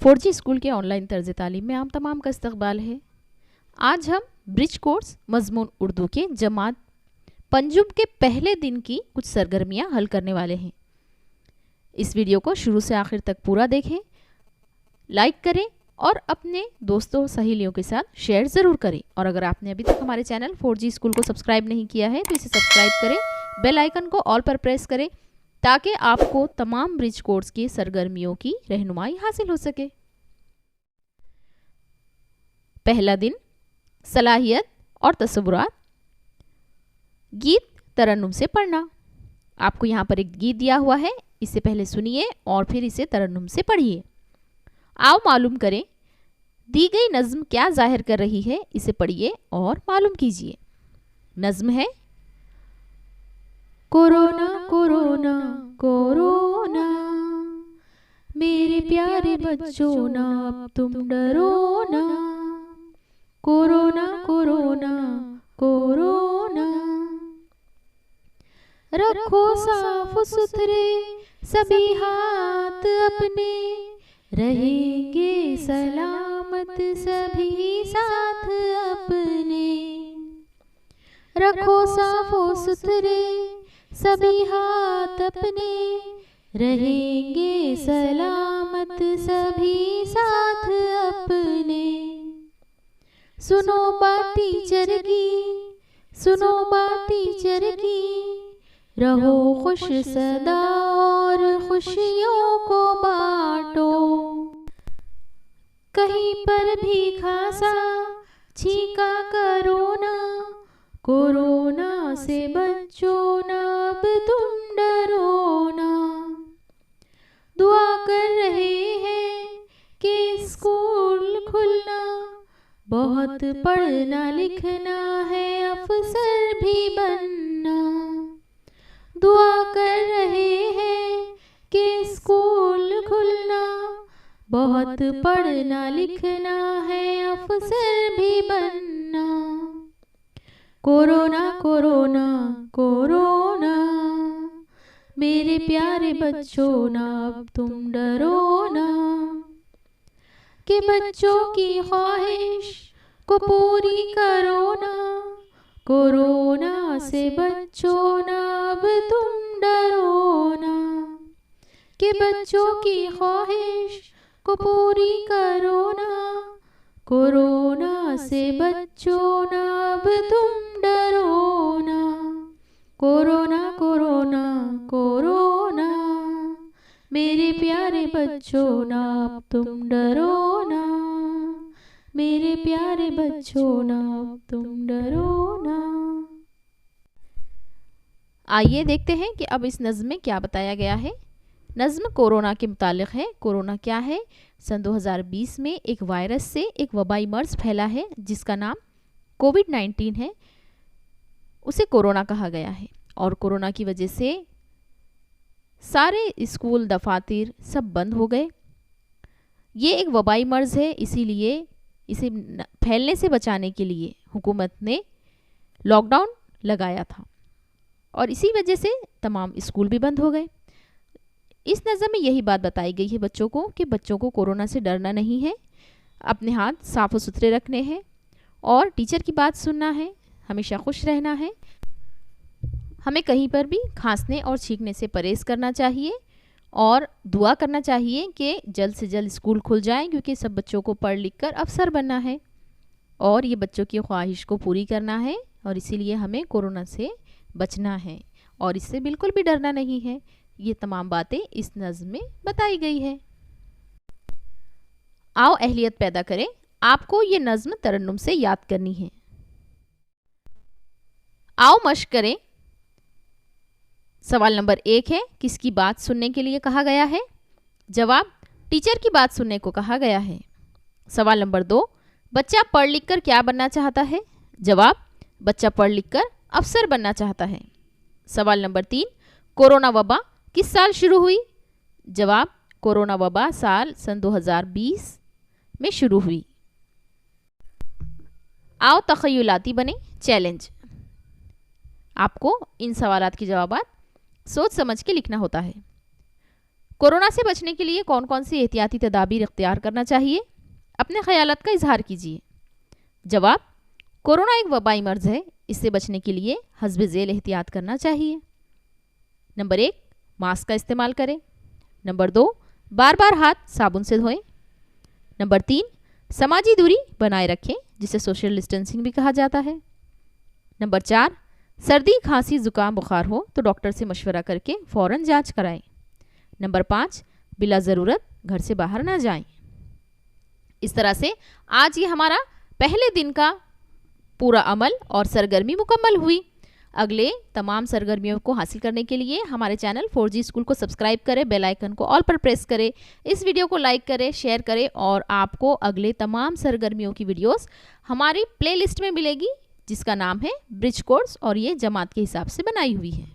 4G school के online तर्ज तालीम में आप तमाम का इस्तकबाल है। आज हम ब्रिज कोर्स मजमून उर्दू के जमात पंजुम के पहले दिन की कुछ सरगर्मियां हल करने वाले हैं। इस वीडियो को शुरू से आखिर तक पूरा देखें, लाइक करें और अपने दोस्तों सहेलियों के साथ शेयर ज़रूर करें। और अगर आपने अभी तक हमारे चैनल 4G स्कूल को सब्सक्राइब नहीं किया है तो इसे सब्सक्राइब करें, बेल आइकन को ऑल पर प्रेस करें ताकि आपको तमाम ब्रिज कोर्स की सरगर्मियों की रहनुमाई हासिल हो सके। पहला दिन सलाहियत और तसव्वुरात। गीत तरन्नुम से पढ़ना। आपको यहाँ पर एक गीत दिया हुआ है, इसे पहले सुनिए और फिर इसे तरन्नुम से पढ़िए। आओ मालूम करें दी गई नज़्म क्या जाहिर कर रही है, इसे पढ़िए और मालूम कीजिए। नज़्म है कोरोना कोरोना कोरोना, मेरे प्यारे बच्चों ना अब तुम डरो ना। कोरोना कोरोना कोरोना, रखो साफ सुथरे सभी हाथ अपने, रहेंगे सलामत सभी साथ अपने। रखो साफ सुथरे सभी हाथ अपने, रहेंगे सलामत सभी साथ अपने। सुनो बात टीचर की, सुनो बात टीचर की, रहो खुश सदा और खुशियों को बांटो। कहीं पर भी खासा छींका कोरोना, कोरोना से बचो ना अब तुम डरो ना। दुआ कर रहे हैं कि स्कूल खुलना, बहुत पढ़ना लिखना है अफसर भी बनना। दुआ कर रहे हैं कि स्कूल खुलना, बहुत पढ़ना लिखना है अफसर भी बनना। कोरोना कोरोना कोरोना, मेरे प्यारे बच्चों ना अब तुम डरो ना। कि बच्चों की ख्वाहिश को पूरी करो ना, कोरोना से बच्चों ना अब तुम डरो ना। कि बच्चों की ख्वाहिश को पूरी करो ना, कोरोना से बच्चों ना अब तुम डरो ना। कोरोना कोरोना कोरोना, मेरे प्यारे बच्चों ना अब तुम डरो ना। मेरे प्यारे बच्चों ना अब तुम डरो ना। आइए देखते हैं कि अब इस नज़्म में क्या बताया गया है। नज़्म कोरोना के मुतालिक है। कोरोना क्या है? सन 2020 में एक वायरस से एक वबाई मर्ज फैला है जिसका नाम कोविड-19 है। उसे कोरोना कहा गया है और कोरोना की वजह से सारे स्कूल दफातर सब बंद हो गए। ये एक वबाई मर्ज है, इसीलिए इसे फैलने से बचाने के लिए हुकूमत ने लॉकडाउन लगाया था और इसी वजह से तमाम स्कूल भी बंद हो गए। इस नज़म में यही बात बताई गई है बच्चों को कि बच्चों को कोरोना से डरना नहीं है, अपने हाथ साफ सुथरे रखने हैं और टीचर की बात सुनना है, हमेशा खुश रहना है। हमें कहीं पर भी खांसने और छींकने से परहेज़ करना चाहिए और दुआ करना चाहिए कि जल्द से जल्द स्कूल खुल जाएं, क्योंकि सब बच्चों को पढ़ लिख कर अफसर बनना है और ये बच्चों की ख्वाहिश को पूरी करना है और इसीलिए हमें कोरोना से बचना है और इससे बिल्कुल भी डरना नहीं है। ये तमाम बातें इस नज़्म में बताई गई है। आओ अहलियत पैदा करें। आपको ये नज़्म तरन्नुम से याद करनी है। आओ मश्क करें। सवाल नंबर 1 है, किसकी बात सुनने के लिए कहा गया है? जवाब, टीचर की बात सुनने को कहा गया है। सवाल नंबर 2, बच्चा पढ़ लिख कर क्या बनना चाहता है? जवाब, बच्चा पढ़ लिख कर अफसर बनना चाहता है। सवाल नंबर 3, कोरोना वबा किस साल शुरू हुई? जवाब, कोरोना वबा सन 2020 में शुरू हुई। आओ तख़य्युलाती बने। चैलेंज, आपको इन सवालात के जवाबात सोच समझ के लिखना होता है। कोरोना से बचने के लिए कौन कौन सी एहतियाती तदाबीर इख्तियार करना चाहिए? अपने ख्यालात का इजहार कीजिए। जवाब: कोरोना एक वबाई मर्ज है, इससे बचने के लिए हस्ब ज़ेल एहतियात करना चाहिए। नंबर 1, मास्क का इस्तेमाल करें। नंबर 2, बार बार हाथ साबुन से धोएं। नंबर 3, समाजी दूरी बनाए रखें, जिसे सोशल डिस्टेंसिंग भी कहा जाता है। नंबर 4, सर्दी, खांसी, जुकाम, बुखार हो तो डॉक्टर से मशवरा करके फ़ौरन जांच कराएं। नंबर 5, बिला ज़रूरत घर से बाहर ना जाएं। इस तरह से आज ये हमारा पहले दिन का पूरा अमल और सरगर्मी मुकम्मल हुई। अगले तमाम सरगर्मियों को हासिल करने के लिए हमारे चैनल 4G स्कूल को सब्सक्राइब करें, बेल आइकन को ऑल पर प्रेस करें, इस वीडियो को लाइक करें, शेयर करें और आपको अगले तमाम सरगर्मियों की वीडियोस हमारी प्लेलिस्ट में मिलेगी, जिसका नाम है ब्रिज कोर्स और ये जमात के हिसाब से बनाई हुई है।